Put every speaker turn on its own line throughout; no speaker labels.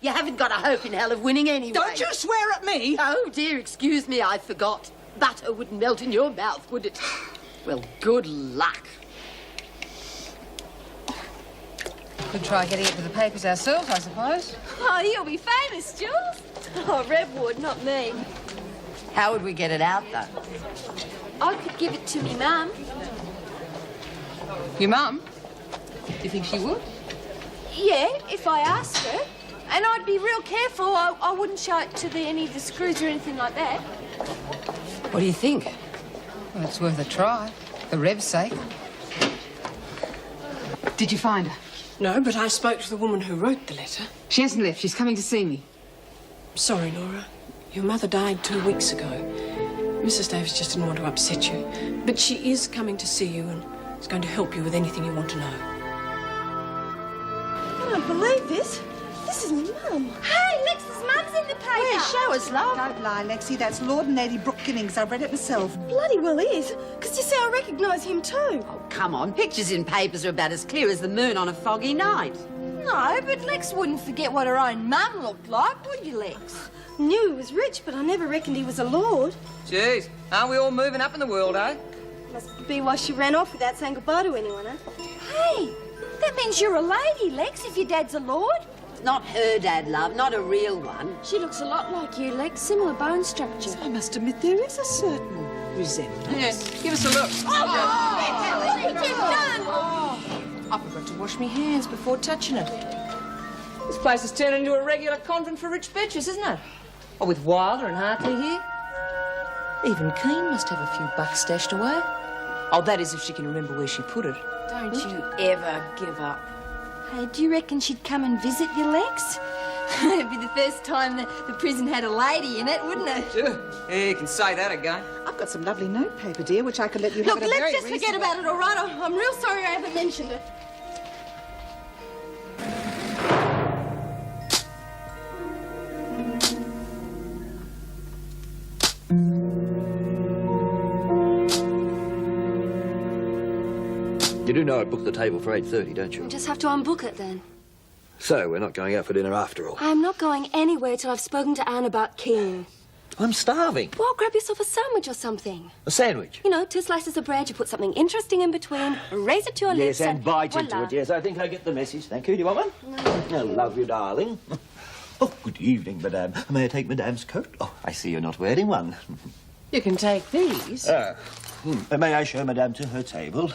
You haven't got a hope in hell of winning anyway.
Don't you swear at me!
Oh, dear, excuse me, I forgot. Butter wouldn't melt in your mouth, would it? Well, good luck.
Could try getting it to the papers ourselves, I suppose.
Oh, you'll be famous, Jules. Oh, Rev would, not me.
How would we get it out, though?
I could give it to me mum.
Your mum? You think she would?
Yeah, if I asked her. And I'd be real careful. I wouldn't show it to any of the screws or anything like that.
What do you think?
Well, it's worth a try. For Rev's sake. Did you find her?
No, but I spoke to the woman who wrote the letter.
She hasn't left. She's coming to see me.
Sorry, Nora. Your mother died 2 weeks ago. Mrs. Davis just didn't want to upset you. But she is coming to see you and is going to help you with anything you want to know.
I don't believe this. This is Mum. Hey, Lex's mum's in the paper.
Where? Show us, love.
Don't lie, Lexi. That's Lord and Lady Brooke Ginnings. I read it myself.
Bloody well is. Because you see, I recognise him too.
Oh, come on. Pictures in papers are about as clear as the moon on a foggy night.
No, but Lex wouldn't forget what her own mum looked like, would you, Lex? Knew he was rich, but I never reckoned he was a lord.
Jeez, aren't we all moving up in the world, eh?
Must be why she ran off without saying goodbye to anyone, eh? Hey, that means you're a lady, Lex, if your dad's a lord.
Not her dad, love, not a real one.
She looks a lot like you, Lex. Similar bone structure.
I must admit there is a certain resemblance.
Yes, give us a look.
Oh, what have you done?
I forgot to wash my hands before touching it. This place has turned into a regular convent for rich bitches, isn't it? Oh, with Wilder and Hartley here. Even Keane must have a few bucks stashed away. Oh, that is if she can remember where she put it.
Don't you ever give up. Hey, do you reckon she'd come and visit you, Lex? It'd be the first time the prison had a lady in it, wouldn't it?
Sure. Yeah, you can say that again.
I've got some lovely notepaper, dear, which I could let you
Look,
have at a very
let's just forget
reasonable...
about it, all right? I'm real sorry I haven't mentioned it.
You do know I booked the table for 8:30, don't you?
We'll just have to unbook it then.
So we're not going out for dinner after all.
I'm not going anywhere till I've spoken to Anne about Keane.
I'm starving.
Well, grab yourself a sandwich or something.
A sandwich?
You know, 2 slices of bread, you put something interesting in between, raise it to your lips
Yes, and bite into
voila.
it. Yes, I think I get the message. Thank you. Do you want one? No. I love you, darling. Oh, good evening, madame. May I take madame's coat? Oh, I see you're not wearing one.
You can take these.
May I show madame to her table?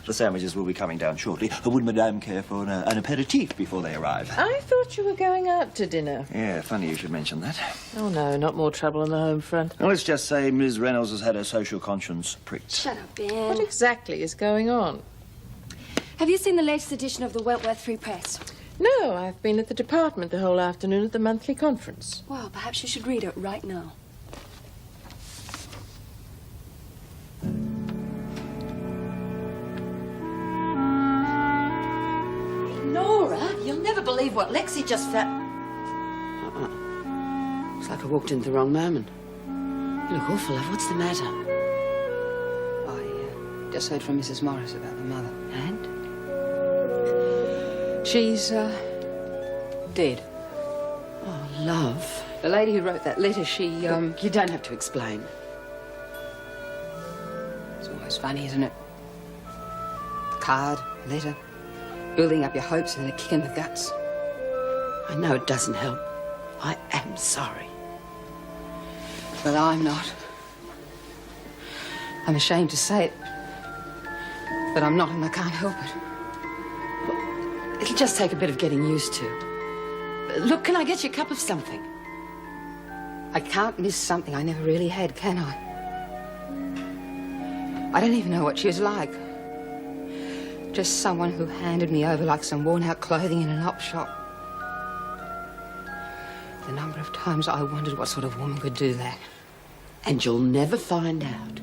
The sandwiches will be coming down shortly. Would madame care for an aperitif before they arrive?
I thought you were going out to dinner.
Yeah, funny you should mention that.
Oh, no, not more trouble on the home front.
Well, let's just say Ms. Reynolds has had her social conscience pricked.
Shut up, Ben.
What exactly is going on?
Have you seen the latest edition of the Wentworth Free Press?
No, I've been at the department the whole afternoon at the monthly conference.
Well, perhaps you should read it right now.
Nora, you'll never believe what Lexi just found. Looks like I walked in at the wrong moment. You look awful, love. What's the matter?
I just heard from Mrs. Morris about the mother.
And?
She's, dead.
Oh, love.
The lady who wrote that letter, she,
Look, you don't have to explain.
It's almost funny, isn't it? A card, a letter, building up your hopes and then a kick in the guts.
I know it doesn't help. I am sorry.
But I'm not. I'm ashamed to say it. But I'm not, and I can't help it.
It'll just take a bit of getting used to. Look, can I get you a cup of something?
I can't miss something I never really had, can I? I don't even know what she was like. Just someone who handed me over like some worn-out clothing in an op shop. The number of times I wondered what sort of woman could do that.
And you'll never find out.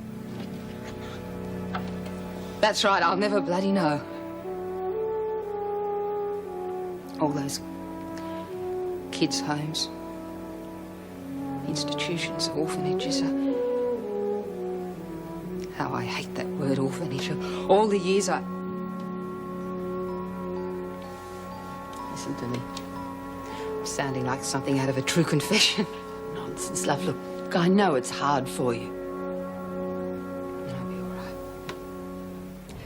That's right, I'll never bloody know. All those kids' homes, institutions, orphanages. How I hate that word, orphanage. All the years I... Listen to me. Sounding like something out of a true confession.
Nonsense, love. Look, I know it's hard for you.
I'll be all right.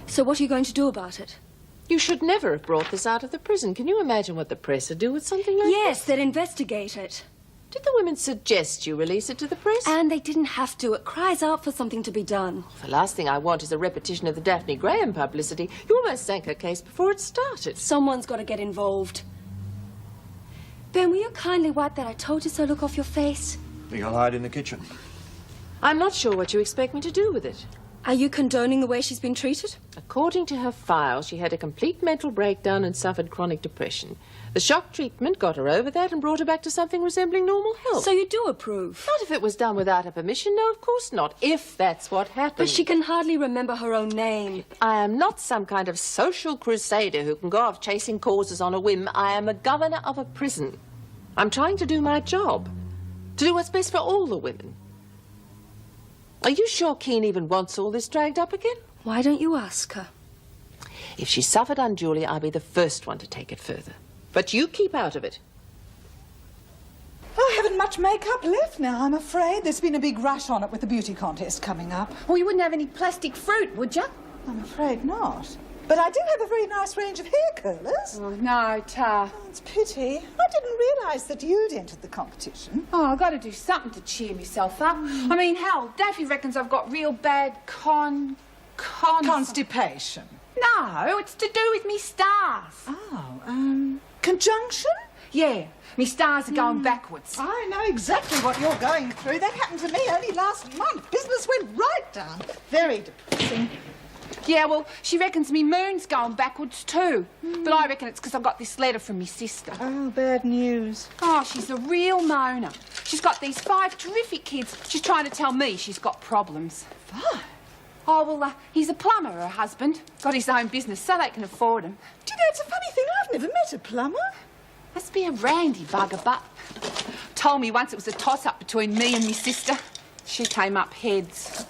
So what are you going to do about it?
You should never have brought this out of the prison. Can you imagine what the press would do with something like
Yes, they'd investigate it.
Did the women suggest you release it to the press?
And they didn't have to. It cries out for something to be done.
The last thing I want is a repetition of the Daphne Graham publicity. You almost sank her case before it started.
Someone's got to get involved. Ben, will you kindly wipe that I told you so look off your face?
You'll hide in the kitchen.
I'm not sure what you expect me to do with it.
Are you condoning the way she's been treated?
According to her file, she had a complete mental breakdown and suffered chronic depression. The shock treatment got her over that and brought her back to something resembling normal health.
So you do approve?
Not if it was done without her permission. No, of course not. If that's what happened.
But she can hardly remember her own name.
I am not some kind of social crusader who can go off chasing causes on a whim. I am a governor of a prison. I'm trying to do my job. To do what's best for all the women. Are you sure Keane even wants all this dragged up again?
Why don't you ask her?
If she suffered unduly, I'll be the first one to take it further. But you keep out of it.
I haven't much makeup left now, I'm afraid. There's been a big rush on it with the beauty contest coming up.
Well, you wouldn't have any plastic fruit, would you?
I'm afraid not. But I do have a very nice range of hair curlers.
Oh, no, Ta.
Oh, it's a pity. I didn't realise that you'd entered the competition.
Oh, I've got to do something to cheer myself up. I mean, hell, Daffy reckons I've got real bad
Constipation.
No, it's to do with me stars.
Oh, conjunction?
Yeah, me stars are going backwards.
I know exactly what you're going through. That happened to me only last month. Business went right down. Very depressing.
Yeah, well, she reckons me moon's going backwards too. But I reckon it's because I've got this letter from me sister.
Oh, bad news.
Oh, she's a real moaner. She's got these 5 terrific kids. She's trying to tell me she's got problems.
5?
Oh, well, he's a plumber, her husband. Got his own business, so they can afford him.
Do you know, it's a funny thing. I've never met a plumber.
Must be a randy bugger, but told me once it was a toss-up between me and me sister. She came up heads.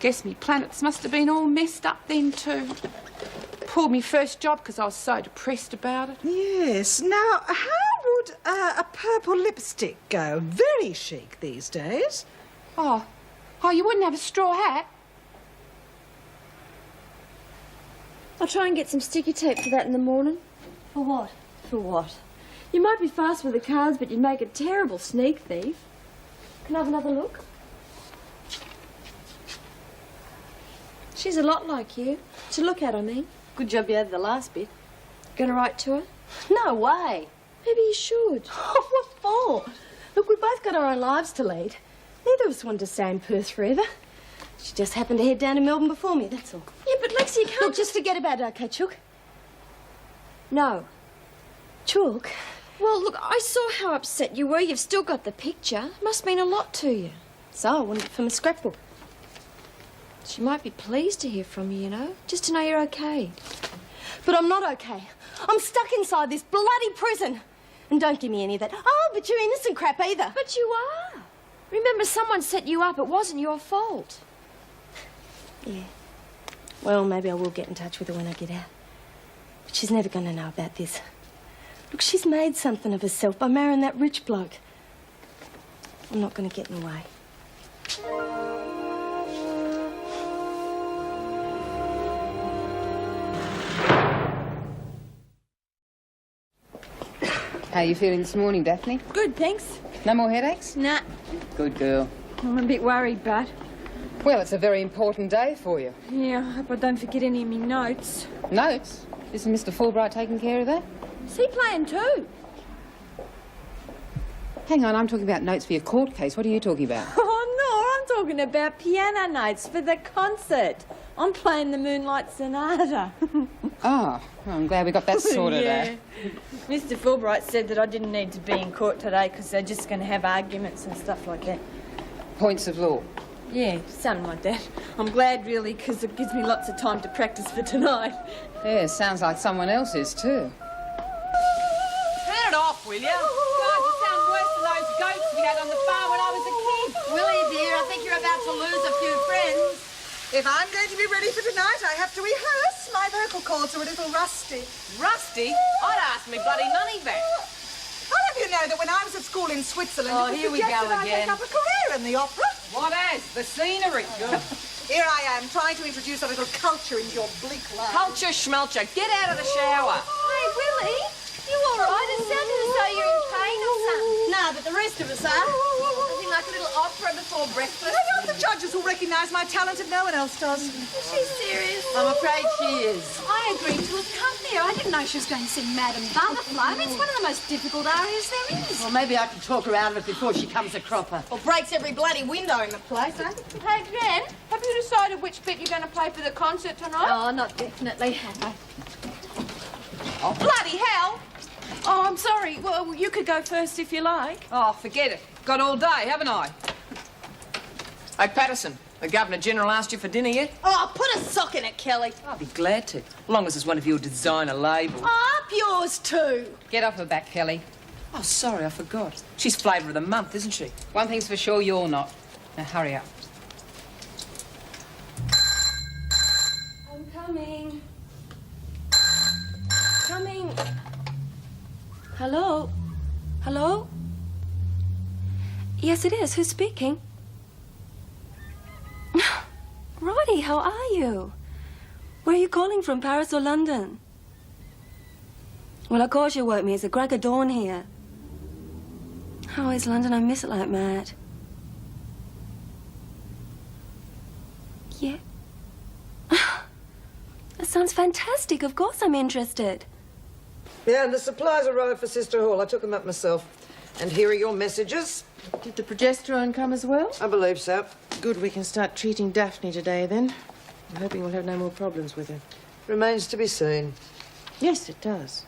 Guess me planets must have been all messed up then too. Pulled me first job because I was so depressed about it.
Yes. Now, how would a purple lipstick go? Very chic these days.
Oh, you wouldn't have a straw hat?
I'll try and get some sticky tape for that in the morning. For what? For what? You might be fast with the cards, but you'd make a terrible sneak thief. Can I have another look? She's a lot like you. To look at, I mean.
Good job you had the last bit.
Gonna write to her?
No way.
Maybe you should.
Oh, what for? Look, we both got our own lives to lead. Neither of us wanted to stay in Perth forever. She just happened to head down to Melbourne before me, that's all.
Yeah, but Lexi, you can't...
Look, just forget about it, okay, Chook?
No.
Chook?
Well, look, I saw how upset you were. You've still got the picture. Must mean a lot to you.
So I wanted it for my scrapbook.
She might be pleased to hear from you, you know, just to know you're okay. But I'm not okay. I'm stuck inside this bloody prison. And don't give me any of that, oh, but you're innocent crap either. But you are. Remember, someone set you up. It wasn't your fault.
Yeah. Well, maybe I will get in touch with her when I get out. But she's never going to know about this. Look, she's made something of herself by marrying that rich bloke. I'm not going to get in the way.
How are you feeling this morning, Daphne?
Good, thanks.
No more headaches?
Nah,
Good girl.
I'm a bit worried, but...
Well, it's a very important day for you.
Yeah, I hope I don't forget any of me notes.
Notes? Isn't Mr. Fulbright taking care of that?
Is he playing too?
Hang on, I'm talking about notes for your court case. What are you talking about?
Oh, no, I'm talking about piano notes for the concert. I'm playing the Moonlight Sonata.
Oh, well, I'm glad we got that sorted out.
Mr. Fulbright said that I didn't need to be in court today because they're just going to have arguments and stuff like that.
Points of law.
Yeah, something like that. I'm glad, really, because it gives me lots of time to practice for tonight.
Yeah, sounds like someone else's too.
Turn it off, will you? God, you sound worse than those goats we had on the farm when I was a kid.
Willie, dear, I think you're about to lose a few friends.
If I'm going to be ready for tonight, I have to rehearse. My vocal cords are a little rusty.
Rusty? I'd ask me bloody money back.
I'll have you know that when I was at school in Switzerland,
Oh,
it was
here we
suggested
go
I
again.
take up a career in the opera.
What as? The scenery.
Here I am, trying to introduce a little culture into your bleak life.
Culture schmelcher, get out of the shower.
Hey, Willie, you all right? It sounded as though you're in pain or something.
No, but the rest of us are.
Nothing like a little opera before breakfast.
I know the judges will recognise my talent if no one else does.
Is she serious?
I'm afraid she is.
I agreed to accompany her. I didn't know she was going to sing Madame Butterfly. I mean, it's one of the most difficult arias there is.
Well, maybe I can talk her out of it before she comes a cropper.
Or breaks every bloody window in the place, eh?
Hey, Jen, have you decided which bit you're going to play for the concert tonight?
Oh, not definitely.
Oh, bloody hell! Oh, I'm sorry. Well, you could go first if you like.
Oh, forget it. Got all day, haven't I? Hey, Patterson, the Governor-General asked you for dinner yet?
Oh, put a sock in it, Kelly.
I'll be glad to, as long as it's one of your designer labels.
Oh, up yours too.
Get off her back, Kelly.
Oh, sorry, I forgot. She's flavour of the month, isn't she?
One thing's for sure, you're not. Now hurry up.
I'm coming. Coming. Hello? Hello? Yes, it is. Who's speaking? Roddy, how are you? Where are you calling from, Paris or London? Well, of course you woke me. It's a crack of dawn here. How is London? I miss it like mad. Yeah. That sounds fantastic. Of course I'm interested.
Yeah, and the supplies arrived for Sister Hall. I took them up myself. And here are your messages.
Did the progesterone come as well?
I believe so.
Good, we can start treating Daphne today then. I'm hoping we'll have no more problems with her.
Remains to be seen.
Yes, it does.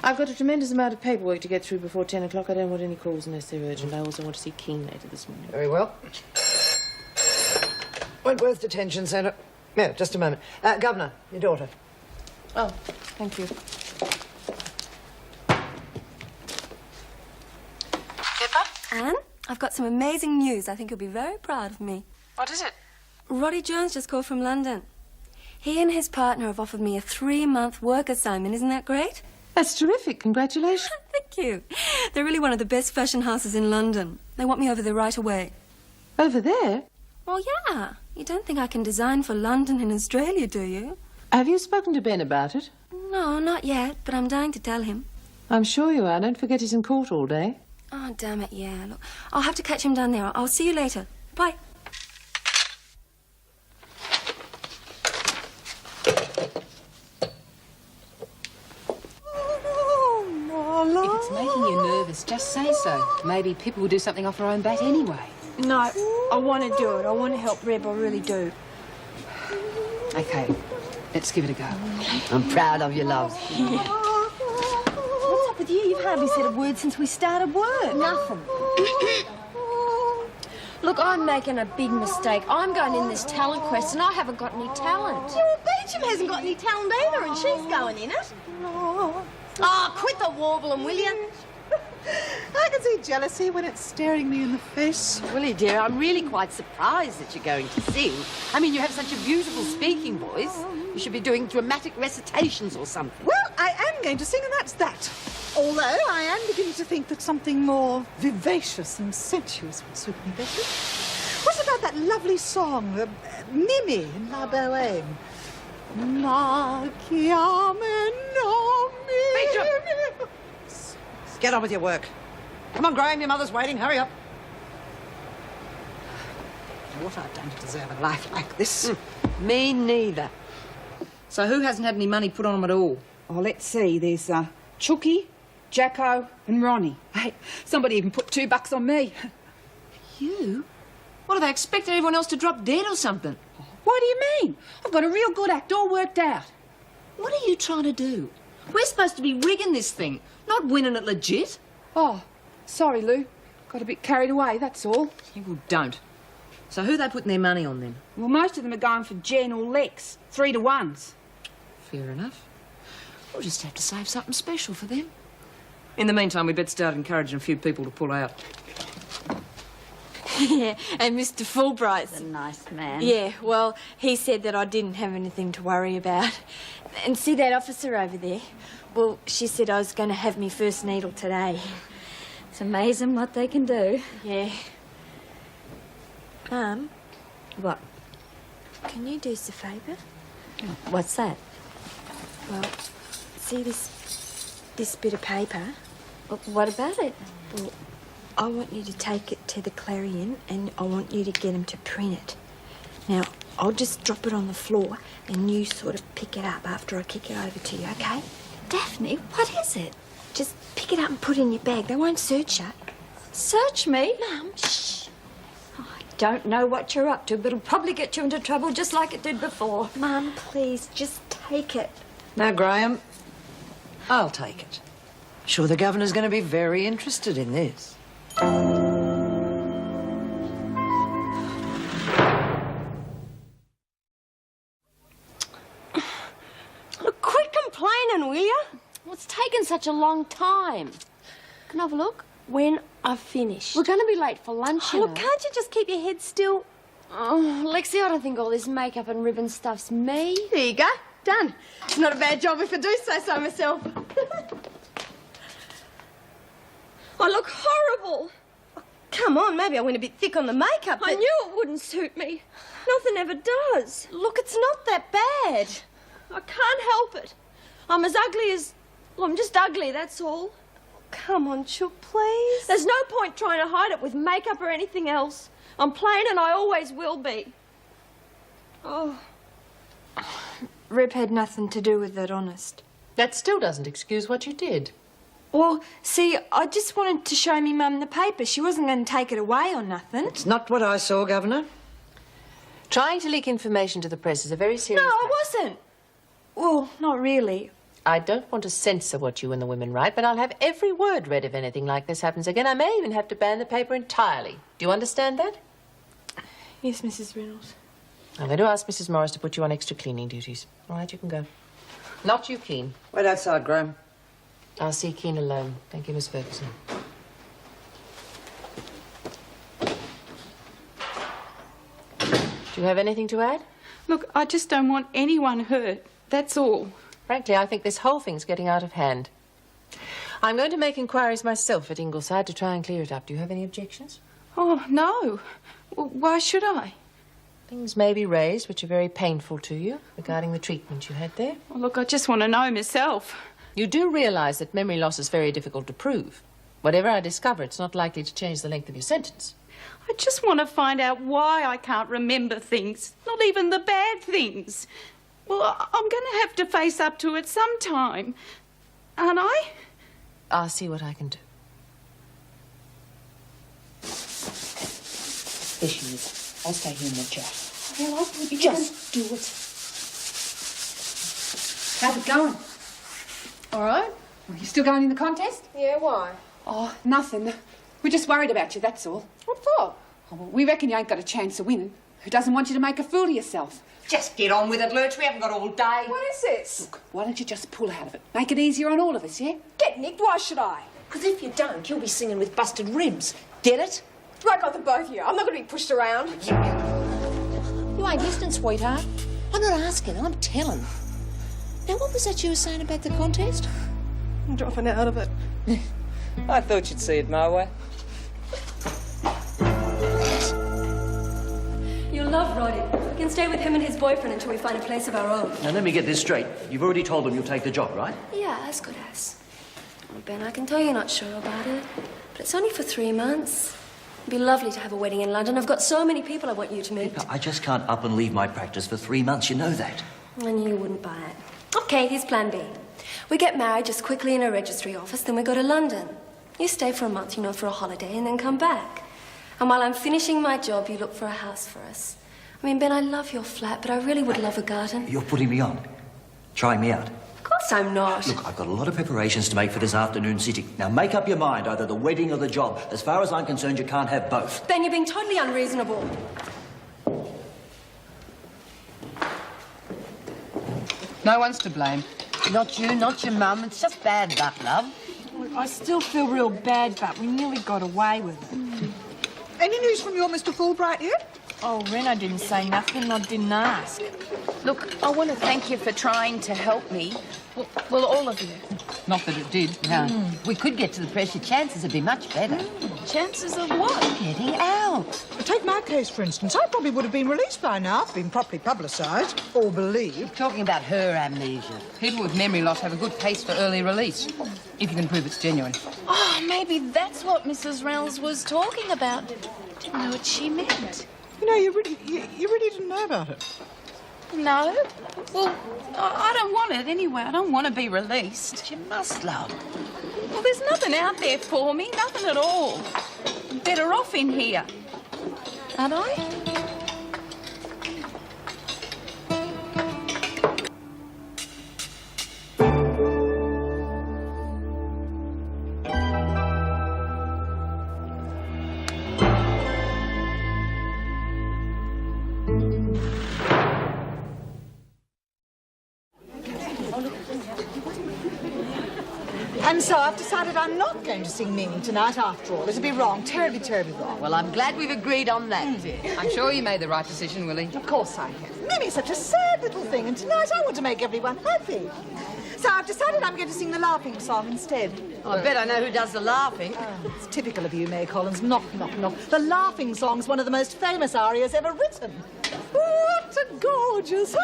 I've got a tremendous amount of paperwork to get through before 10 o'clock. I don't want any calls unless they're urgent. I also want to see Keane later this morning.
Very well. Wentworth Detention Centre. Yeah, just a moment. Governor, your daughter.
Oh, thank you.
Anne, I've got some amazing news. I think you'll be very proud of me.
What is it?
Roddy Jones just called from London. He and his partner have offered me a 3-month work assignment. Isn't that great?
That's terrific. Congratulations.
Thank you. They're really one of the best fashion houses in London. They want me over there right away.
Over there?
Well, yeah. You don't think I can design for London and Australia, do you?
Have you spoken to Ben about it?
No, not yet, but I'm dying to tell him.
I'm sure you are. Don't forget he's in court all day.
Oh, damn it, yeah. Look, I'll have to catch him down there. I'll see you later. Bye.
If it's making you nervous, just say so. Maybe Pippa will do something off her own bat anyway.
No, I want to do it. I want to help Reb. I really do.
Okay, let's give it a go.
I'm proud of you, love.
What's up with you? You've hardly said a word since we started work.
Nothing. Look, I'm making a big mistake. I'm going in this talent quest and I haven't got any talent.
Yeah, well, Beecham hasn't got any talent either, and she's going in it. Oh, quit the warbling, will you?
I can see jealousy when it's staring me in the face.
Willie, dear, I'm really quite surprised that you're going to sing. I mean, you have such a beautiful speaking voice. You should be doing dramatic recitations or something.
Well, I am going to sing, and that's that. Although I am beginning to think that something more vivacious and sensuous would suit me better. What about that lovely song, Mimi in La Bohème? Ma chiame nomi.
Get on with your work. Come on, Graham, your mother's waiting. Hurry up. What I've done to deserve a life like this.
Me neither.
So who hasn't had any money put on them at all?
Oh, let's see. There's Chucky, Jacko and Ronnie. Hey, somebody even put $2 on me.
You? What, do they expect everyone else to drop dead or something?
What do you mean? I've got a real good act all worked out.
What are you trying to do? We're supposed to be rigging this thing, not winning it legit.
Oh, sorry, Lou. Got a bit carried away, that's all.
You well, don't. So who they putting their money on then?
Well, most of them are going for Jen or Lex. 3-to-1s.
Fair enough. We'll just have to save something special for them. In the meantime, we better start encouraging a few people to pull out.
Yeah, and Mr. Fulbright's
A nice man.
Yeah, well, he said that I didn't have anything to worry about. And see that officer over there? Well, she said I was going to have me first needle today.
It's amazing what they can do.
Yeah.
Mum,
What?
can you do us a favour?
What's that?
Well, see this bit of paper?
What about it?
Well, I want you to take it to the Clarion and I want you to get them to print it. Now, I'll just drop it on the floor and you sort of pick it up after I kick it over to you, okay?
Daphne, what is it?
Just pick it up and put it in your bag. They won't search you.
Search me?
Mum, shh. I don't know what you're up to, but it'll probably get you into trouble just like it did before. Mum, please, just take it.
Now, Graham, I'll take it. Sure, the governor's going to be very interested in this.
Look, quit complaining, will you?
What's taken such a long time? Can I have a look?
When I've finished.
We're going to be late for lunch.
Oh, look, can't you just keep your head still?
Oh, Lexi, I don't think all this makeup and ribbon stuff's me.
There you go. Done. It's not a bad job if I do say so myself. I look horrible. Oh, come on, maybe I went a bit thick on the makeup.
I
but-
knew it wouldn't suit me. Nothing ever does.
Look, it's not that bad.
I can't help it. I'm as ugly as... Well, I'm just ugly, that's all.
Come on, Chook, please.
There's no point trying to hide it with makeup or anything else. I'm plain and I always will be. Oh. Reb had nothing to do with it, honest.
That still doesn't excuse what you did.
Well, see, I just wanted to show me Mum the paper. She wasn't going to take it away or nothing.
It's not what I saw, Governor.
Trying to leak information to the press is a very serious
No, I
matter.
wasn't. Well, not really.
I don't want to censor what you and the women write, but I'll have every word read if anything like this happens again. I may even have to ban the paper entirely. Do you understand that?
Yes, Mrs. Reynolds.
I'm going to ask Mrs. Morris to put you on extra cleaning duties. All right, you can go. Not you, Keane.
Wait outside, Graham.
I'll see Keane alone. Thank you, Miss Ferguson. Do you have anything to add?
Look, I just don't want anyone hurt. That's all.
Frankly, I think this whole thing's getting out of hand. I'm going to make inquiries myself at Ingleside to try and clear it up. Do you have any objections?
Oh, no. Well, why should I?
Things may be raised which are very painful to you regarding the treatment you had there.
Well, look, I just want to know myself.
You do realise that memory loss is very difficult to prove. Whatever I discover, it's not likely to change the length of your sentence.
I just want to find out why I can't remember things, not even the bad things. Well, I'm going to have to face up to it sometime, aren't I?
I'll see what I can do.
There she is. I'll stay here in the chat.
Well, I thought you
Just do it. How's it going?
All right.
Are you still going in the contest?
Yeah, why?
Oh, nothing. We're just worried about you, that's all.
What for?
Oh, well, we reckon you ain't got a chance of winning. Who doesn't want you to make a fool of yourself?
Just get on with it, Lurch. We haven't got all day.
What is this? Look, why don't you just pull out of it? Make it easier on all of us, yeah?
Get nicked, why should I?
Because if you don't, you'll be singing with busted ribs. Get it?
Right on the both of you. I'm not going to be pushed around.
You ain't listening, sweetheart. I'm not asking, I'm telling. Now, what was that you were saying about the contest?
I'm dropping out of it.
I thought you'd see it my way.
You'll love Roddy. We can stay with him and his boyfriend until we find a place of our own.
Now, let me get this straight. You've already told them you'll take the job, right?
Yeah, as good as. Oh, Ben, I can tell you're not sure about it, but it's only for 3 months. It'd be lovely to have a wedding in London. I've got so many people I want you to meet.
I just can't up and leave my practice for 3 months. You know that.
I knew you wouldn't buy it. Okay, here's plan B. We get married just quickly in a registry office, then we go to London. You stay for a month, for a holiday, and then come back. And while I'm finishing my job, you look for a house for us. I mean, Ben, I love your flat, but I really would love a garden.
You're putting me on. Trying me out.
Of course I'm not.
Look, I've got a lot of preparations to make for this afternoon sitting. Now, make up your mind, either the wedding or the job. As far as I'm concerned, you can't have both.
Ben, you're being totally unreasonable.
No one's to blame. Not you, not your mum. It's just bad luck, love.
I still feel real bad, but we nearly got away with it.
Any news from your Mr. Fulbright yet?
Oh, Rena didn't say nothing. I didn't ask.
Look, I want to thank you for trying to help me. Well, all of you.
Not that it did.
No. We could get to the press. Your chances would be much better.
Chances of what?
Getting out.
Take my case, for instance. I probably would have been released by now if been properly publicised or believed.
Talking about her amnesia.
People with memory loss have a good case for early release, if you can prove it's genuine.
Oh, maybe that's what Mrs. Reynolds was talking about. Didn't know what she meant.
You know, you really didn't know about it.
No. Well, I don't want it anyway. I don't want to be released.
But you must, love.
Well, there's nothing out there for me. Nothing at all. I'm better off in here. Aren't I?
And so I've decided I'm not going to sing Mimi tonight after all. It'd be wrong, terribly, terribly wrong.
Well, I'm glad we've agreed on that, dear.
I'm sure you made the right decision, Willie.
Of course I have. Mimi's such a sad little thing, and tonight I want to make everyone happy. So I've decided I'm going to sing the laughing song instead.
Oh, I bet I know who does the laughing.
It's typical of you, May Collins. Knock, knock, knock. The laughing song's one of the most famous arias ever written. What a gorgeous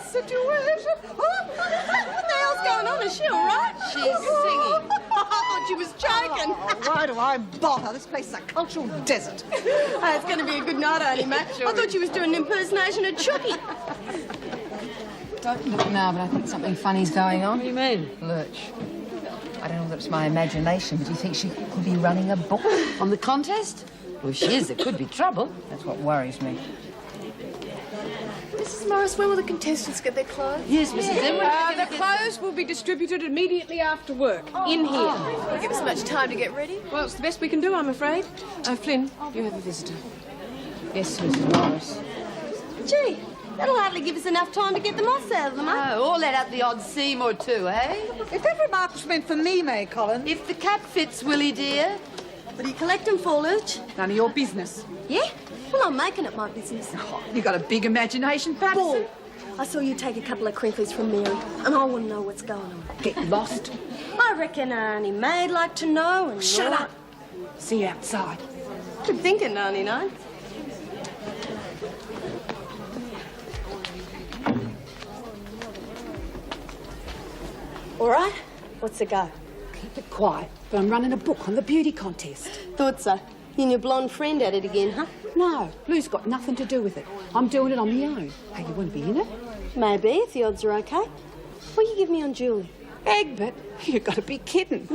situation.
What the hell's going on? Is she all right?
She's singing.
I thought she was joking.
Oh, why do I bother? This place is a cultural desert.
Oh, it's going to be a good night, Auntie, mate. I thought she was doing an impersonation of Chucky.
Don't look now, but I think something funny's going on.
What do you mean?
Lurch. I don't know that it's my imagination, but do you think she could be running a book?
On the contest? Well, if she is, there could be trouble.
That's what worries me.
Mrs. Morris, when will the contestants get their clothes?
Yes, Mrs. Denwood.
The clothes will be distributed immediately after work. In here.
Will give us much time to get ready.
Well, it's the best we can do, I'm afraid. Flynn, you have a visitor.
Yes, Mrs. Morris.
Gee, that'll hardly give us enough time to get the moss out of them, eh?
Oh, or let out the odd seam or two, eh?
If that remark was meant for me, May Collins.
If the cap fits, Willie, dear.
What are you collecting for, Lurch?
None of your business.
Yeah? Well, I'm making it my business.
You got a big imagination, Patterson.
Bull. I saw you take a couple of crinklies from Mary, and I want to know what's going on.
Get lost.
I reckon Auntie May'd like to know, and
Shut up. See you outside.
Good thinking, Auntie Nine. All right, what's the go?
Keep it quiet, but I'm running a book on the beauty contest.
Thought so. You and your blonde friend at it again, huh?
No, Lou's got nothing to do with it. I'm doing it on my own. Hey, you want to be in it?
Maybe, if the odds are okay. What you give me on Julie?
Egbert, you've got to be kidding.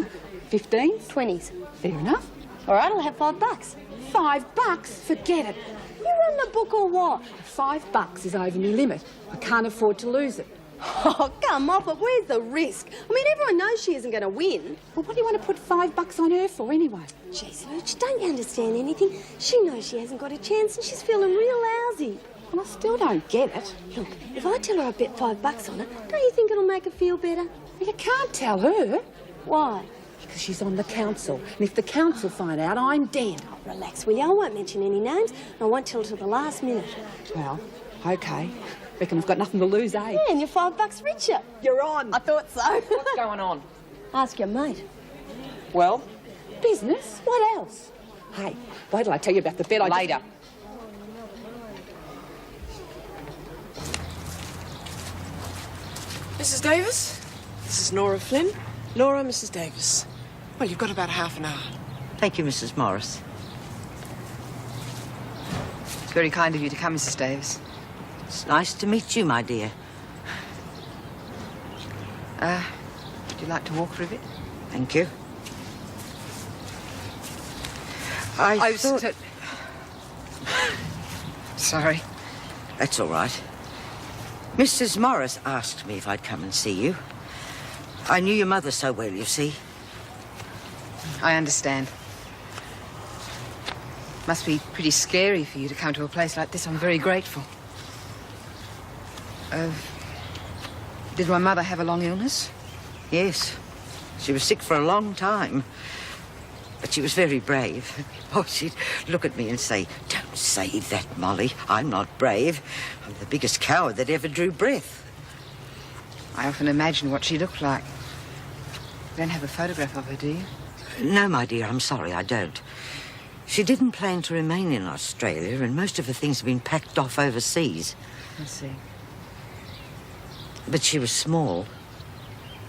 15s?
20s.
Fair enough.
All right, I'll have $5.
$5? Forget it.
You run the book or what?
$5 is over my limit. I can't afford to lose it.
Oh, come off it. Where's the risk? I mean, everyone knows she isn't going to win.
Well, what do you want to put $5 on her for anyway?
Jeez, Lurch, don't you understand anything? She knows she hasn't got a chance and she's feeling real lousy.
Well, I still don't get it.
Look, if I tell her I bet $5 on it, don't you think it'll make her feel better?
Well, you can't tell her.
Why?
Because she's on the council. And if the council find out, I'm dead.
Oh, relax, will you? I won't mention any names. And I won't tell her till the last minute.
Well, OK. Reckon I've got nothing to lose, eh?
Yeah, and you're $5 richer.
You're on.
I thought so.
What's going on?
Ask your mate.
Well?
Business? What else? Hey, wait till I tell you about the bet I...
Later.
Mrs. Davis, this is Nora Flynn. Nora, Mrs. Davis. Well, you've got about half an hour.
Thank you, Mrs. Morris.
It's very kind of you to come, Mrs. Davis.
It's nice to meet you, my dear.
Would you like to walk for a bit?
Thank you. I thought...
Sorry.
That's all right. Mrs. Morris asked me if I'd come and see you. I knew your mother so well, you see.
I understand. Must be pretty scary for you to come to a place like this. I'm very grateful. Did my mother have a long illness?
Yes. She was sick for a long time. But she was very brave. Oh, she'd look at me and say, "Don't say that, Molly. I'm not brave. I'm the biggest coward that ever drew breath."
I often imagine what she looked like.
You don't have a photograph of her, do you?
No, my dear, I'm sorry, I don't. She didn't plan to remain in Australia, and most of her things have been packed off overseas.
I see.
But she was small.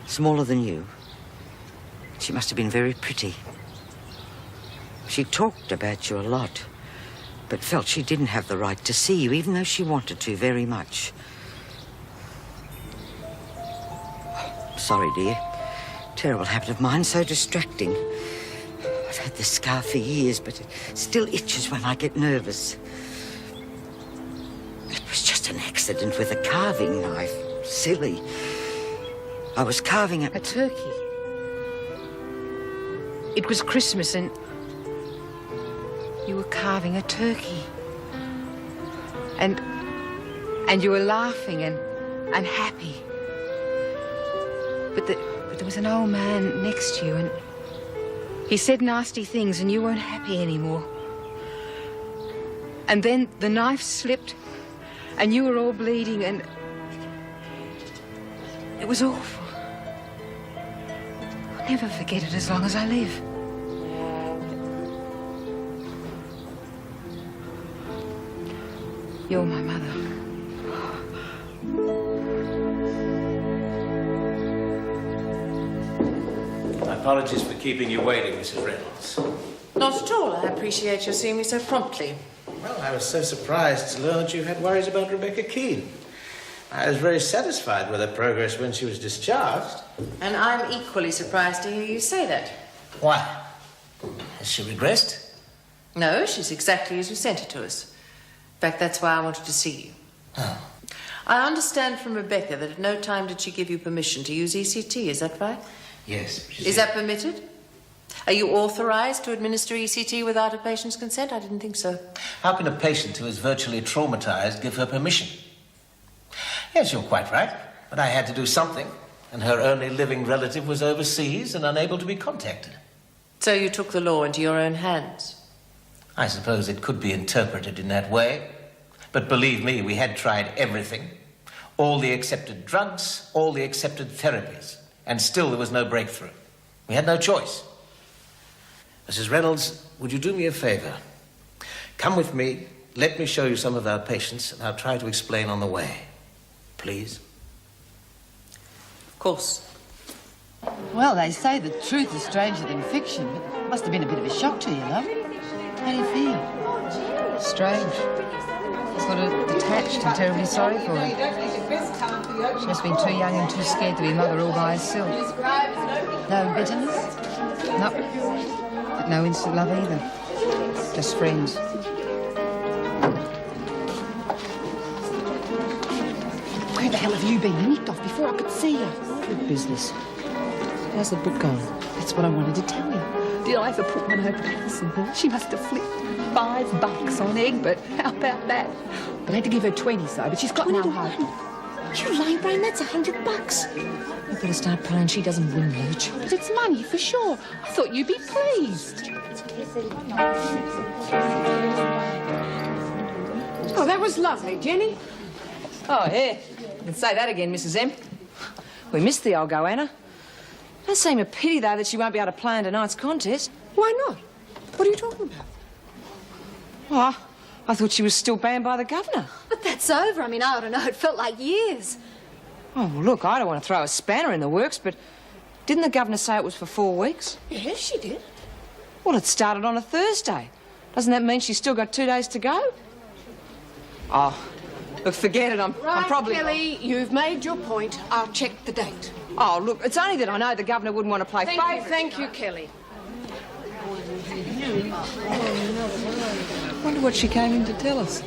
Smaller than you. She must have been very pretty. She talked about you a lot, but felt she didn't have the right to see you, even though she wanted to very much. Sorry, dear. Terrible habit of mine, so distracting. I've had this scar for years, but it still itches when I get nervous. It was just an accident with a carving knife. Silly. I was carving
A turkey. It was Christmas and you were carving a turkey. And you were laughing and happy. But there was an old man next to you and he said nasty things and you weren't happy anymore. And then the knife slipped and you were all bleeding and it was awful. I'll never forget it as long as I live. You're my mother.
My apologies for keeping you waiting, Mrs. Reynolds.
Not at all. I appreciate your seeing me so promptly.
Well, I was so surprised to learn that you had worries about Rebecca Keane. I was very satisfied with her progress when she was discharged.
And I'm equally surprised to hear you say that.
Why? Has she regressed?
No, she's exactly as you sent her to us. In fact, that's why I wanted to see you.
Oh.
I understand from Rebecca that at no time did she give you permission to use ECT, is that right?
Yes.
Is that permitted? Are you authorized to administer ECT without a patient's consent? I didn't think so.
How can a patient who is virtually traumatized give her permission? Yes, you're quite right. But I had to do something, and her only living relative was overseas and unable to be contacted.
So you took the law into your own hands?
I suppose it could be interpreted in that way. But believe me, we had tried everything. All the accepted drugs, all the accepted therapies. And still there was no breakthrough. We had no choice. Mrs. Reynolds, would you do me a favor? Come with me, let me show you some of our patients, and I'll try to explain on the way. Please?
Of course.
Well, they say the truth is stranger than fiction, but it must have been a bit of a shock to you, love. How do you feel? Strange. Sort of detached and terribly sorry for her. She must have been too young and too scared to be a mother all by herself. No bitterness? No. But no instant love either. Just friends. Where the hell have you been? You nicked off before I could see you. Good business. How's the book going? That's what I wanted to tell you. Did I ever put one over Alison? She must have flipped $5 on Egbert. How about that? But I had to give her 20, so, but she's got no hope.
You lame brain, that's $100.
You better start praying she doesn't win, Luge.
But it's money for sure. I thought you'd be pleased.
Oh, that was lovely, Jenny.
Oh, yeah. You can say that again, Mrs. M. We missed the old goanna. Does seem a pity, though, that she won't be able to play in tonight's contest.
Why not? What are you talking about?
Oh, I thought she was still banned by the governor.
But that's over. I mean, I don't know. It felt like years.
Oh, well, look, I don't want to throw a spanner in the works, but didn't the governor say it was for 4 weeks?
Yes, she did.
Well, it started on a Thursday. Doesn't that mean she's still got 2 days to go? Oh, look, forget it. I'm probably...
Kelly, you've made your point. I'll check the date.
Oh, look, it's only that I know the governor wouldn't want to play favourites.
Thank you, Kelly.
Wonder what she came in to tell us.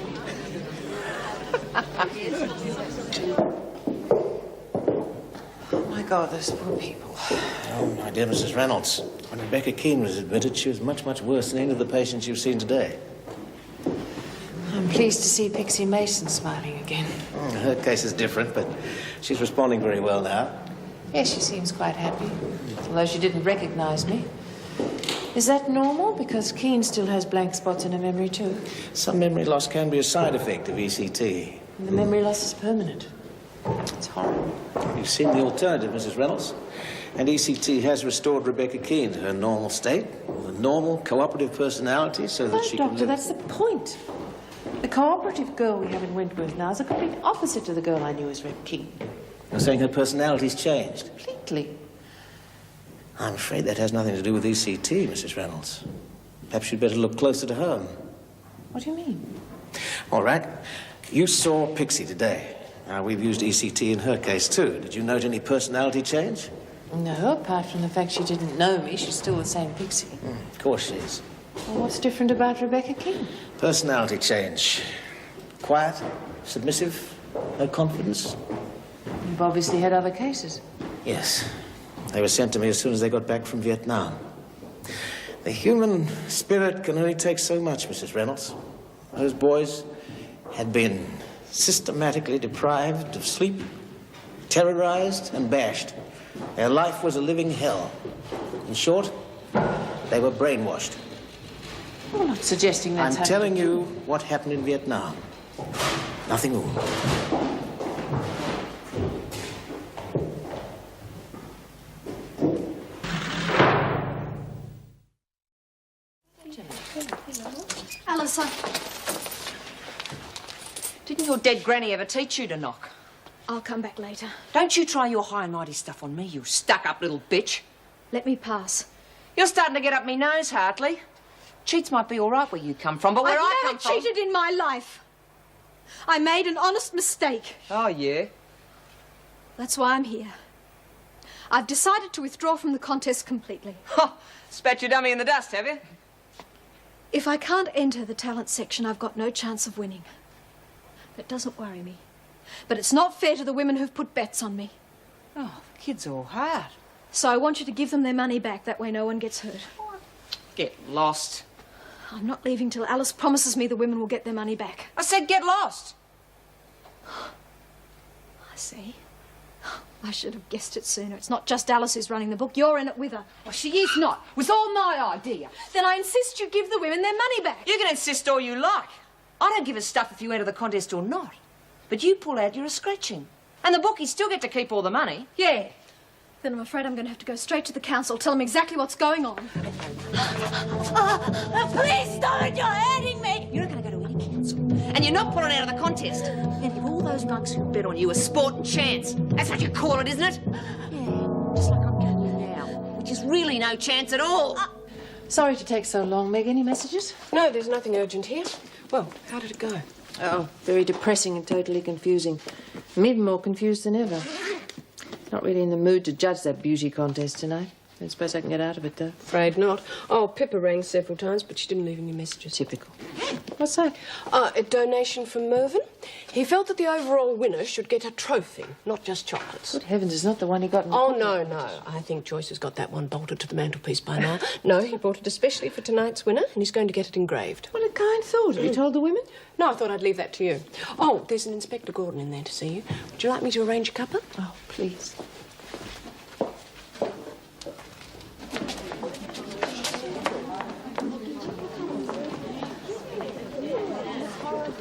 Oh, my God, those poor people.
Oh, my dear Mrs. Reynolds, when Rebecca Keane was admitted, she was much, much worse than any of the patients you've seen today.
I'm pleased to see Pixie Mason smiling again.
Her case is different, but she's responding very well now.
Yes, she seems quite happy, although she didn't recognize me. Is that normal? Because Keane still has blank spots in her memory, too.
Some memory loss can be a side effect of ECT.
And the memory loss is permanent. It's horrible.
You've seen the alternative, Mrs. Reynolds. And ECT has restored Rebecca Keane to her normal state, with a normal, cooperative personality so that she can
Doctor,
live...
that's the point. The cooperative girl we have in Wentworth now is a complete opposite to the girl I knew as Reb King.
You're saying her personality's changed?
Completely.
I'm afraid that has nothing to do with ECT, Mrs. Reynolds. Perhaps you'd better look closer to home.
What do you mean?
All right. You saw Pixie today. Now, we've used ECT in her case, too. Did you note any personality change?
No, apart from the fact she didn't know me, she's still the same Pixie.
Of course she is.
Well, what's different about Rebecca King?
Personality change. Quiet, submissive, no confidence.
You've obviously had other cases.
Yes. They were sent to me as soon as they got back from Vietnam. The human spirit can only take so much, Mrs. Reynolds. Those boys had been systematically deprived of sleep, terrorized and bashed. Their life was a living hell. In short, they were brainwashed.
I'm not suggesting that's
I'm telling you what happened in Vietnam. Nothing more.
Alice,
Didn't your dead granny ever teach you to knock?
I'll come back later.
Don't you try your high and mighty stuff on me, you stuck-up little bitch.
Let me pass.
You're starting to get up me nose, Hartley. Cheats might be all right where you come from, but where I come from...
I've never cheated in my life. I made an honest mistake.
Oh, yeah?
That's why I'm here. I've decided to withdraw from the contest completely.
Ha! Spat your dummy in the dust, have you?
If I can't enter the talent section, I've got no chance of winning. That doesn't worry me. But it's not fair to the women who've put bets on me.
Oh, the kid's all hard.
So I want you to give them their money back. That way no one gets hurt.
Get lost.
I'm not leaving till Alice promises me the women will get their money back.
I said get lost.
I see. I should have guessed it sooner. It's not just Alice who's running the book. You're in it with her.
Well, she is not. It was all my idea.
Then I insist you give the women their money back.
You can insist all you like. I don't give a stuff if you enter the contest or not. But you pull out, you're a scratching. And the bookies still get to keep all the money.
Yeah. Then I'm afraid I'm going to have to go straight to the council, tell them exactly what's going on.
Please stop it, you're hurting me.
You're not going to go to any council. And you're not pulling out of the contest. You're going to give all those monks who bet on you a sporting chance. That's what you call it, isn't it? Yeah, just like I'm giving you now, which is really no chance at all.
Sorry to take so long, Meg. Any messages?
No, there's nothing urgent here. Well, how did it go?
Oh, very depressing and totally confusing. I'm even more confused than ever. Not really in the mood to judge that beauty contest tonight. I don't suppose I can get out of it, though.
Afraid not. Oh, Pippa rang several times, but she didn't leave any messages.
Typical. What's that?
A donation from Mervyn. He felt that the overall winner should get a trophy, not just chocolates.
Good heavens, it's not the one he got in the
Oh,
pocket.
no. I think Joyce has got that one bolted to the mantelpiece by now. No, he bought it especially for tonight's winner, and he's going to get it engraved.
What a kind thought. Have you told the women?
No, I thought I'd leave that to you. Oh, there's an Inspector Gordon in there to see you. Would you like me to arrange a cuppa?
Oh, please.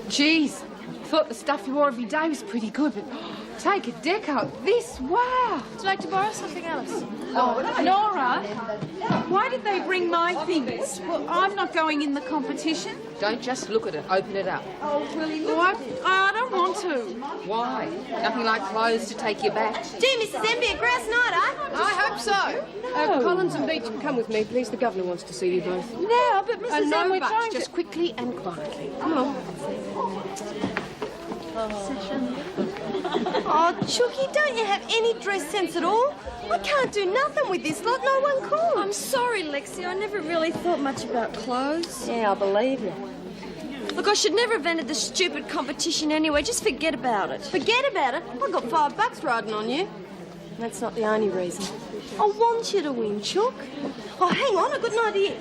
Jeez, thought the stuff you wore every day was pretty good, but take a deco. This, wow.
Would you like to borrow something, Alice?
Oh, Nora, why did they bring my things? Well, I'm not going in the competition.
Don't just look at it, open it up.
Oh, I don't want to.
Why? Nothing like clothes to take you back.
Gee, Mrs. Enby, a grass night, eh?
I hope so. Collins and Beecham, come with me, please. The Governor wants to see you both.
No, but Mrs.
No
M, we're
buts,
trying
just quickly and quietly. Come on.
Oh, Chooky, don't you have any dress sense at all? I can't do nothing with this lot, no one could.
I'm sorry, Lexi. I never really thought much about clothes.
Yeah, I believe you.
Look, I should never have entered this stupid competition anyway. Just forget about it.
Forget about it. I got $5 riding on you. That's not the only reason. I want you to win, Chook. Oh, hang on, I've got an idea.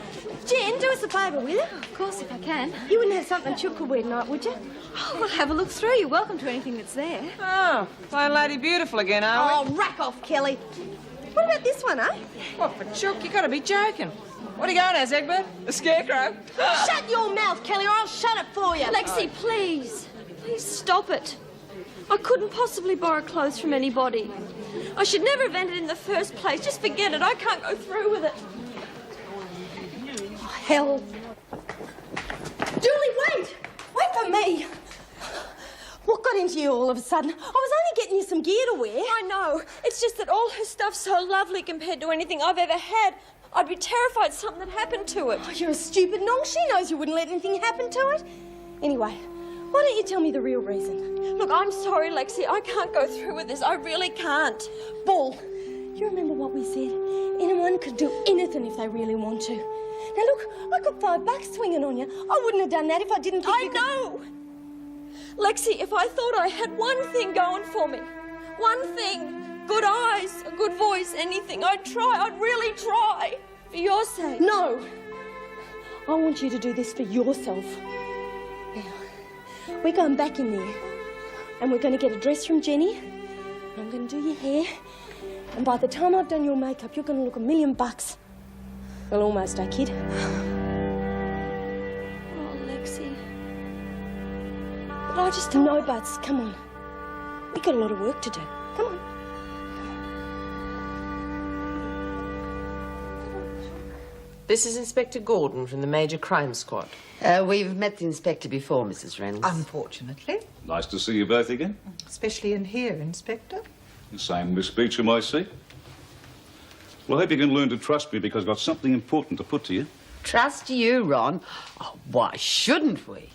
Jen, do us a favour, will you?
Of course, if I can.
You wouldn't have something Chook could wear tonight, would you?
Oh, we'll have a look through. You're welcome to anything that's there.
Oh, plain Lady Beautiful again, are we?
Oh, rack off, Kelly. What about this one, eh?
What, for Chook? You gotta be joking. What are you going as, Egbert? A scarecrow?
Shut your mouth, Kelly, or I'll shut it for you.
Lexi, please. Please stop it. I couldn't possibly borrow clothes from anybody. I should never have entered in the first place. Just forget it. I can't go through with it.
Oh, hell. Julie, wait! Wait for me! What got into you all of a sudden? I was only getting you some gear to wear.
I know. It's just that all her stuff's so lovely compared to anything I've ever had. I'd be terrified something had happened to it.
Oh, you're a stupid nong. She knows you wouldn't let anything happen to it. Anyway, why don't you tell me the real reason?
Look, I'm sorry, Lexi. I can't go through with this. I really can't.
Bull. You remember what we said? Anyone could do anything if they really want to. Now look, I got $5 swinging on you. I wouldn't have done that if I didn't think you could...
I know! Lexi, if I thought I had one thing going for me, one thing, good eyes, a good voice, anything, I'd try. I'd really try. For your sake.
No! I want you to do this for yourself. Now, we're going back in there, and we're going to get a dress from Jenny, and I'm going to do your hair, and by the time I've done your makeup, you're going to look $1,000,000. Well, almost, eh, kid?
Oh, Lexi.
But I just... No buts. Come on. We got a lot of work to do. Come on.
This is Inspector Gordon from the Major Crime Squad.
We've met the inspector before, Mrs. Reynolds.
Unfortunately.
Nice to see you both again.
Especially in here, Inspector.
The same Miss Beecham, I see. Well, I hope you can learn to trust me because I've got something important to put to you.
Trust you, Ron? Oh, why shouldn't we?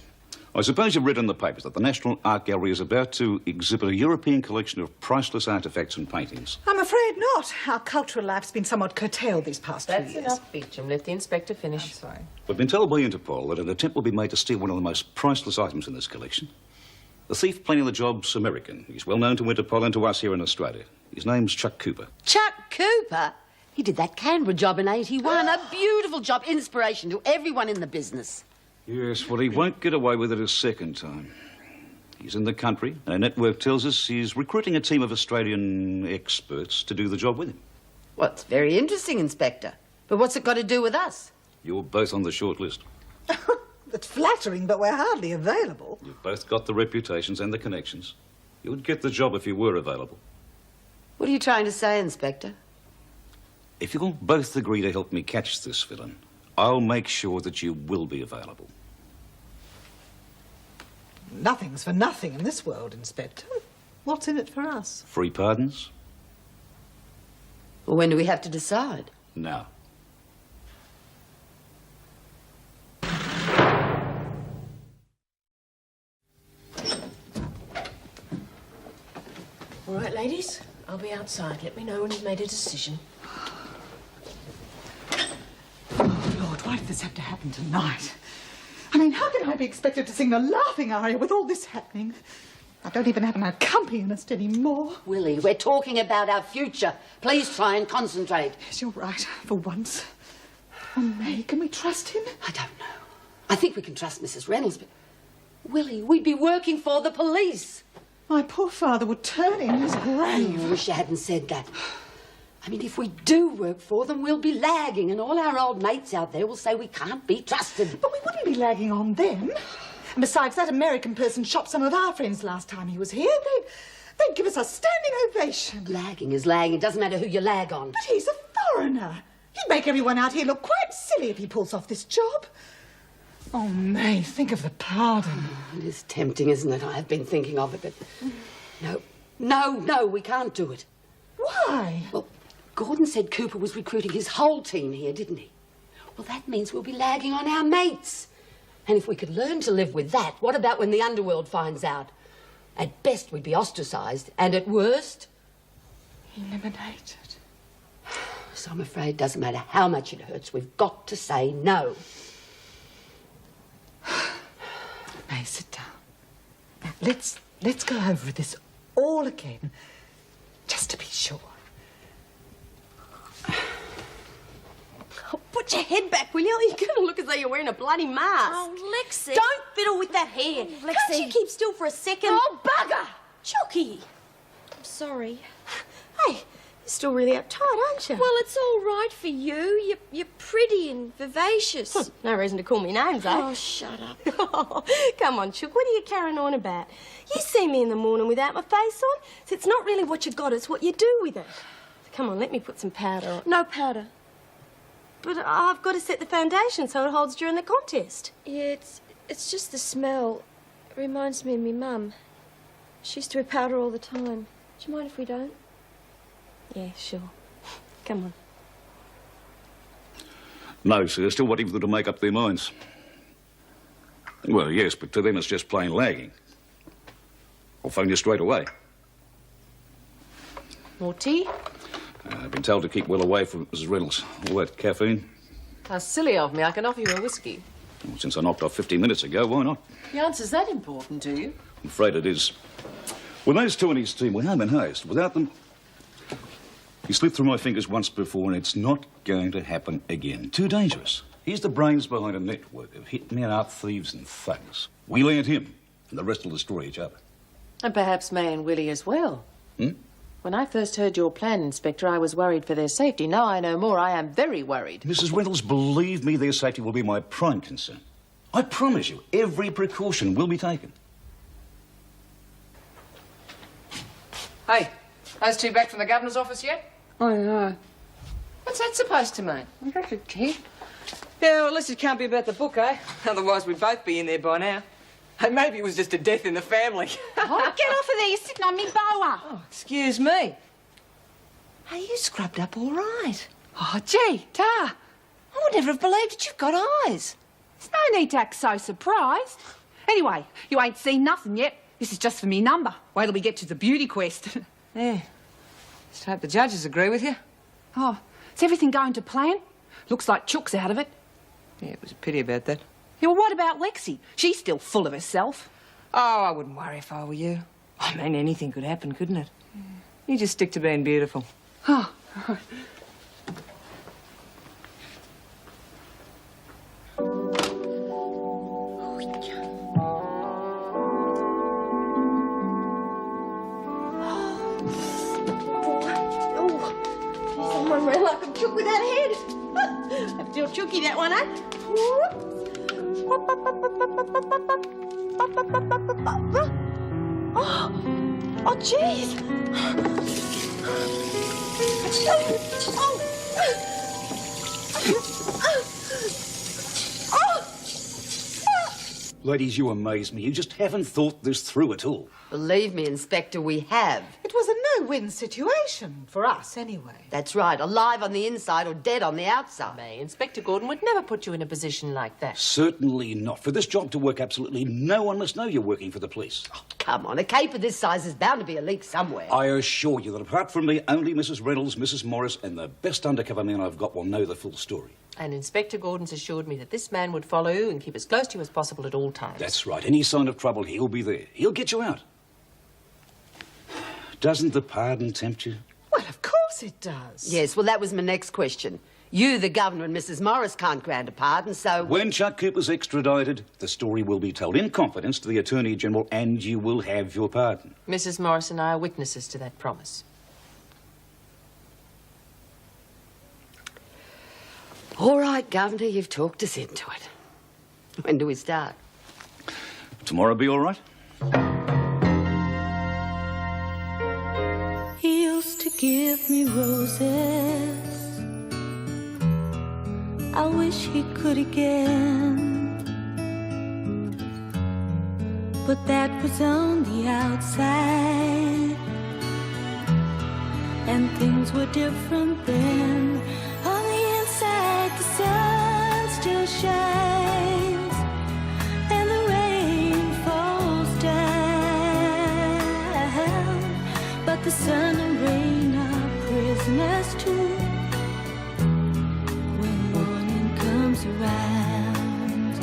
I suppose you've read in the papers that the National Art Gallery is about to exhibit a European collection of priceless artefacts and paintings.
I'm afraid not. Our cultural life's been somewhat curtailed these past 2 years.
That's enough, Beecham. Let the inspector finish.
I'm sorry.
We've been told by Interpol that an attempt will be made to steal one of the most priceless items in this collection. The thief planning the job's American. He's well known to Interpol and to us here in Australia. His name's Chuck Cooper.
Chuck Cooper? He did that Canberra job in '81. A beautiful job. Inspiration to everyone in the business.
Yes, well, he won't get away with it a second time. He's in the country, and our network tells us he's recruiting a team of Australian experts to do the job with him.
Well, it's very interesting, Inspector. But what's it got to do with us?
You're both on the short list.
That's flattering, but we're hardly available.
You've both got the reputations and the connections. You'd get the job if you were available.
What are you trying to say, Inspector?
If you'll both agree to help me catch this villain, I'll make sure that you will be available.
Nothing's for nothing in this world, Inspector. What's in it for us?
Free pardons?
Well, when do we have to decide?
Now.
All right, ladies, I'll be outside. Let me know when you've made a decision.
Oh, Lord, why did this have to happen tonight? I mean, how can I be expected to sing the laughing aria with all this happening? I don't even have an accompanist anymore.
Willie, we're talking about our future. Please try and concentrate.
Yes, you're right, for once. Oh, May, can we trust him?
I don't know. I think we can trust Mrs. Reynolds, but... Willie, we'd be working for the police.
My poor father would turn in his grave.
I wish you hadn't said that. I mean, if we do work for them, we'll be lagging, and all our old mates out there will say we can't be trusted.
But we wouldn't be lagging on them. And besides, that American person shot some of our friends last time he was here. They'd give us a standing ovation.
Lagging is lagging. It doesn't matter who you lag on.
But he's a foreigner. He'd make everyone out here look quite silly if he pulls off this job. Oh, May, think of the pardon.
It is tempting, isn't it? I've been thinking of it, but... No, we can't do it.
Why?
Well, Gordon said Cooper was recruiting his whole team here, didn't he? Well, that means we'll be lagging on our mates. And if we could learn to live with that, what about when the underworld finds out? At best, we'd be ostracised, and at worst...
eliminated.
So I'm afraid it doesn't matter how much it hurts, we've got to say no.
May, sit down. Now, let's go over this all again, just to be sure.
Oh, put your head back, will you? You're going to look as though you're wearing a bloody mask.
Oh, Lexi.
Don't fiddle with that hair.
Lexi.
Can't you keep still for a second?
Oh, bugger!
Chucky.
I'm sorry.
Hey,
still really uptight, aren't you?
Well, it's all right for you. You're pretty and vivacious.
No reason to call me names, eh?
Oh, shut up.
Oh, come on, Chook, what are you carrying on about? You see me in the morning without my face on, so it's not really what you got, it's what you do with it. So come on, let me put some powder on.
No powder.
But I've got to set the foundation so it holds during the contest.
Yeah, it's just the smell. It reminds me of me mum. She used to wear powder all the time. Do you mind if we don't?
Yeah, sure. Come on.
No, sir, still waiting for them to make up their minds. Well, yes, but to them it's just plain lagging. I'll phone you straight away.
More tea?
I've been told to keep well away from Mrs. Reynolds. All that caffeine.
How silly of me. I can offer you a whiskey.
Well, since I knocked off 15 minutes ago, why not?
The answer's that important to you?
I'm afraid it is. When those two in his team were home and hosed, without them... He slipped through my fingers once before, and it's not going to happen again. Too dangerous. He's the brains behind a network of hit-men, art thieves and thugs. We land him, and the rest will destroy each other.
And perhaps May and Willie as well.
Hmm?
When I first heard your plan, Inspector, I was worried for their safety. Now I know more. I am very worried.
Mrs. Reynolds, believe me, their safety will be my prime concern. I promise you, every precaution will be taken.
Hey, those two back from the governor's office yet?
Oh, no.
What's that supposed to mean?
That's a tea.
Yeah, well, at least it can't be about the book, eh? Otherwise, we'd both be in there by now. Hey, maybe it was just a death in the family.
Oh, get off of there. You're sitting on me boa.
Oh, excuse me. Hey, you scrubbed up all right.
Oh, gee, Tar.
I would never have believed that you've got eyes.
There's no need to act so surprised. Anyway, you ain't seen nothing yet. This is just for me number. Wait till we get to the beauty quest.
Yeah. Just hope the judges agree with you.
Oh, is everything going to plan? Looks like Chook's out of it.
Yeah, it was a pity about that.
Yeah, well, what about Lexi? She's still full of herself.
Oh, I wouldn't worry if I were you. I mean, anything could happen, couldn't it? You just stick to being beautiful.
Oh,
Someone ran like a chook without a head. Have to do a chooky, that one, eh? Oh, jeez.
Ladies, you amaze me. You just haven't thought this through at all.
Believe me, Inspector, we have.
It was a no-win situation for us, anyway.
That's right. Alive on the inside or dead on the outside.
May, Inspector Gordon would never put you in a position like that.
Certainly not. For this job to work, absolutely no one must know you're working for the police.
Oh, come on. A cape of this size is bound to be a leak somewhere.
I assure you that apart from me, only Mrs. Reynolds, Mrs. Morris, and the best undercover man I've got will know the full story.
And Inspector Gordon's assured me that this man would follow you and keep as close to you as possible at all times.
That's right. Any sign of trouble, he'll be there. He'll get you out. Doesn't the pardon tempt you?
Well, of course it does.
Yes, well, that was my next question. You, the governor, and Mrs. Morris can't grant a pardon, so...
When Chuck Cooper's extradited, the story will be told in confidence to the Attorney General, and you will have your pardon.
Mrs. Morris and I are witnesses to that promise.
All right, Governor, you've talked us into it. When do we start?
Tomorrow be all right?
He used to give me roses. I wish he could again. But that was on the outside, and things were different then. On the inside, the sun still shines, and the rain falls down. But the sun and rain are prisoners too when morning comes around.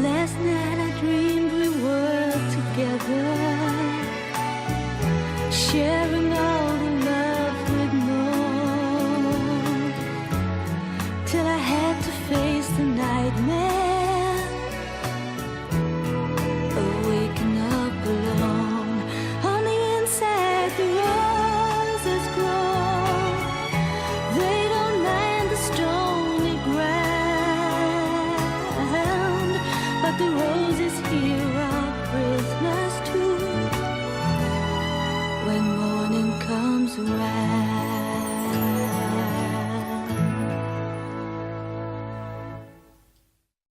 Last night I dreamed we were together, sharing all the love we'd known, till I had to face the nightmare.